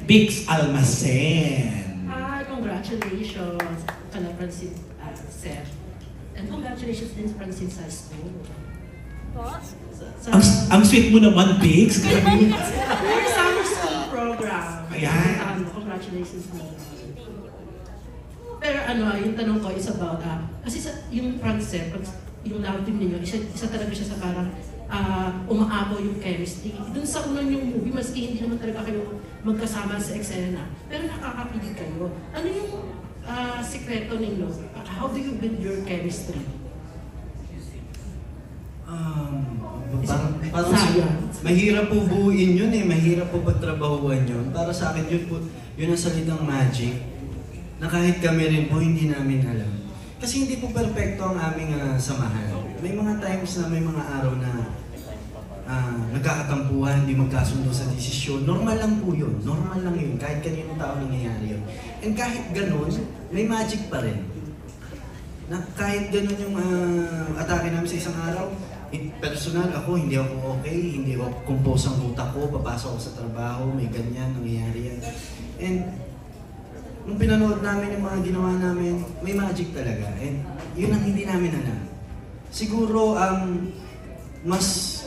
Bix Almacen. Congratulations kala Francine, Sir. And congratulations din sa Francine sa school. Ang sweet mo naman, Bix. Your summer school program. Ayan. Congratulations mo. Pero yung tanong ko is about, kasi yung Francine, yung love team ninyo, isa talaga siya sa parang umaabo yung chemistry. Doon sa unang yung movie, maski hindi naman talaga kayo magkasama sa eksena, pero nakakapilig kayo. Ano yung sikreto ninyo? How do you build your chemistry? Parang mahirap po buuin yun eh, mahirap po pagtrabahuan yun. Para sa akin yun ang salitang magic na kahit kami rin po hindi namin alam. Kasi hindi po perfecto ang aming samahan. May mga times na may mga araw na nagkakatampuhan, hindi magkasundo sa desisyon. Normal lang po yun. Normal lang yun. Kahit kaninong tao nangyayari yun. And kahit ganun, may magic pa rin. Na kahit ganun yung atake namin sa isang araw, personal ako, hindi ako okay, hindi ako compose ang utak ko, papasok ako sa trabaho, may ganyan, nangyayari yan. And nung pinanood namin yung mga ginawa namin, may magic talaga. And yun ang hindi namin alam. Siguro, mas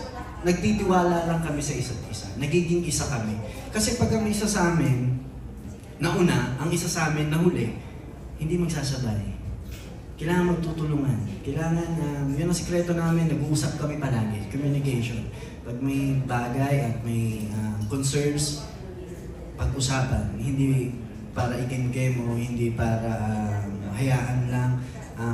nagtitiwala lang kami sa isa't isa. Nagiging isa kami. Kasi pag ang isa sa amin, nauna, ang isa sa amin nahuli, hindi magsasabay. Kailangan magtutulungan. Kailangan, yun ang sikreto namin, nag-uusap kami palagi, communication. Pag may bagay at may concerns, pag-usapan. Hindi para igim-game o hindi para hayaan lang.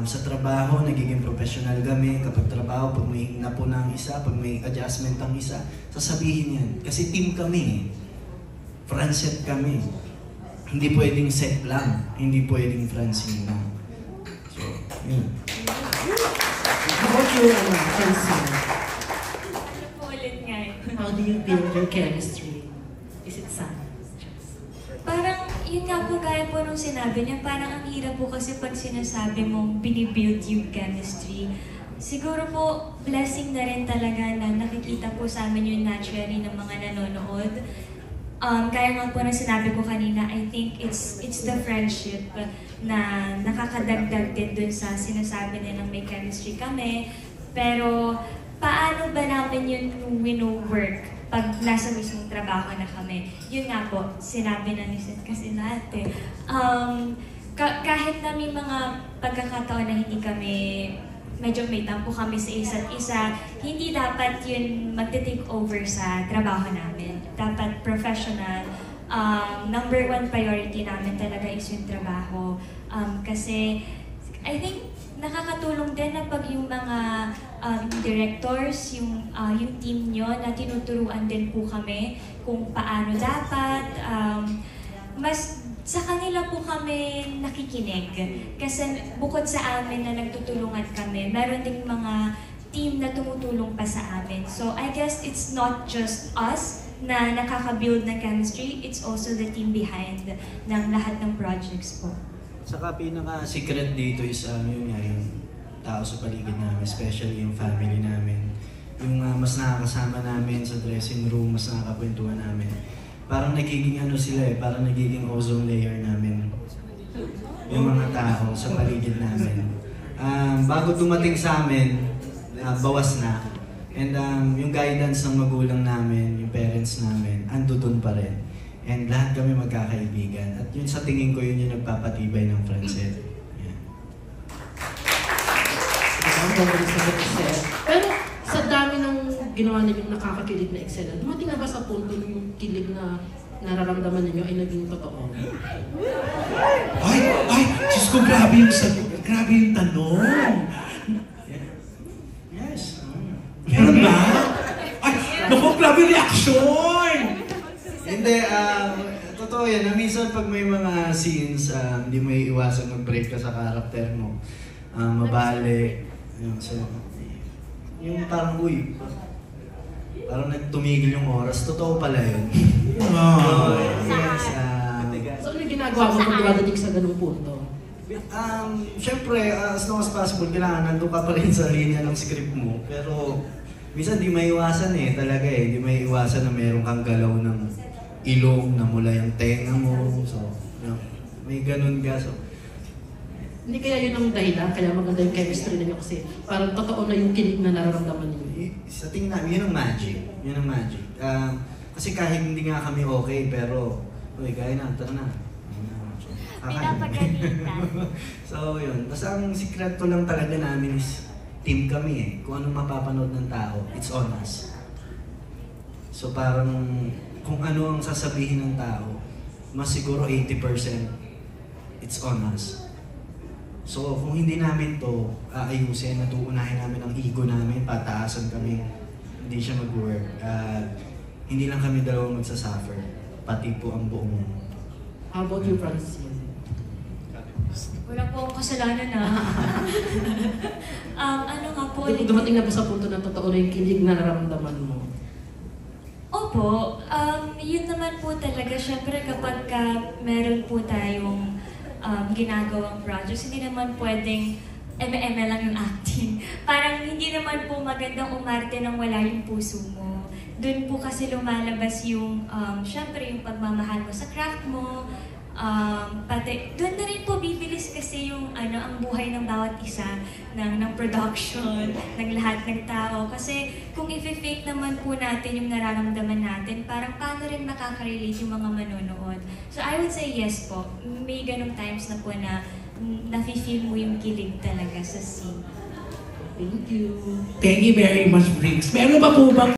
Sa trabaho, nagiging professional kami. Kapag trabaho, pag may napuna ang isa, pag may adjustment ang isa, sasabihin yan. Kasi team kami. Francet kami. Hindi pwedeng set lang. Hindi pwedeng Francine lang. So, yun. How about you, Francine? Ulit nga yun. How do you build your chemistry? Is it sad? Parang, yun nga po, gaya po nung sinabi niya, parang ang hirap po kasi pag sinasabi mong binibuild yung chemistry. Siguro po, blessing na rin talaga na nakikita po sa amin yung naturally ng mga nanonood. Kaya nga po na sinabi ko kanina, I think it's the friendship na nakakadagdag din dun sa sinasabi nilang may chemistry kami. Pero, paano ba namin yun wino-work pag nasa mismong trabaho na kami? Yun nga po, sinabi na ni Seth kasi natin. Kahit na may mga pagkakataon na hindi kami, medyo may tampo kami sa isa't isa, hindi dapat yun magte-take over sa trabaho namin. Dapat professional. Number one priority namin talaga is yung trabaho. Kasi, I think, nakakatulong din na pag yung mga directors, yung team nyo, na tinuturuan din po kami kung paano dapat. Mas sa kanila po kami nakikinig. Kasi bukod sa amin na nagtutulungan kami, meron ding mga team na tumutulong pa sa amin. So I guess it's not just us na nakaka-build ng chemistry, it's also the team behind ng lahat ng projects po. Saka pinaka-secret dito is yung tao sa paligid namin, especially yung family namin. Yung mas nakakasama namin sa dressing room, mas nakakakwentuhan namin. Parang nagiging sila parang nagiging ozone layer namin. Yung mga tao sa paligid namin. Bago dumating sa amin, bawas na. And yung guidance ng magulang namin, yung parents namin, ando dun pa rin. And lahat kami magkakaibigan. At yun sa tingin ko, yun yung nagpapatibay ng Francet. Yeah. Pero sa dami ng ginawa ninyong nakakakilig na eksena, dumating na ba sa punto yung kilig na nararamdaman ninyo ay naging totoo? Ay, Diyos ko, grabe yung sagot. Grabe yung tanong. Yes. Meron ba? Ay, naku, grabe reaction! Hindi, totoo yan. Minsan pag may mga scenes, hindi mo iiwasan mag-break ka sa karakter mo. Mabali. Yung parang, parang nagtumigil yung oras. Totoo pala yun. Yes. So ano yung ginagawa mo kung dumadating sa ganung punto? Siyempre, as long as possible, kailangan nandun ka pa rin sa linya ng script mo. Pero, minsan di maiiwasan talaga Di maiiwasan na meron kang galaw ng ilong, namula yung tenga mo. So, may ganun ka. So, Hindi kaya yun ang dahilan, kaya maganda yung chemistry ninyo kasi parang totoo na yung kilig na nararamdaman ninyo. sa tingin namin, yun ang magic. Yun ang magic. Kasi kahit hindi nga kami okay, pero, uy, kaya na, tara na. Pinapagalitan. So, yun. Basta ang sikreto lang talaga namin is team kami eh. Kung anong mapapanood ng tao, it's on us. So, parang kung ano ang sasabihin ng tao, mas siguro 80% it's on us. So, kung hindi namin to aayusin, natuunahin namin ang ego namin, pataasan kami, hindi siya mag-work. Hindi lang kami dalawang magsasuffer, pati po ang buong... How about you, Francine? Wala po akong kasalanan na. Ano nga po? Dumating na ba sa punto na totoo na yung kilig na nararamdaman mo? Opo, yun naman po talaga. Siyempre kapag meron po tayong ginagawang projects, hindi naman pwedeng eme-eme lang yung acting. Parang hindi naman po magandang umarte nang wala yung puso mo. Doon po kasi lumalabas yung, siyempre yung pagmamahal mo sa craft mo, pati doon na rin po bibilis kasi yung ang buhay ng bawat isa ng production, ng lahat ng tao. Kasi kung i-fake naman po natin yung nararamdaman natin, parang paano rin makaka-relate yung mga manonood. So I would say yes po. May ganong times na po na nafe-feel mo yung kilig talaga sa scene. Thank you. Thank you very much, Briggs. Meron ba po bang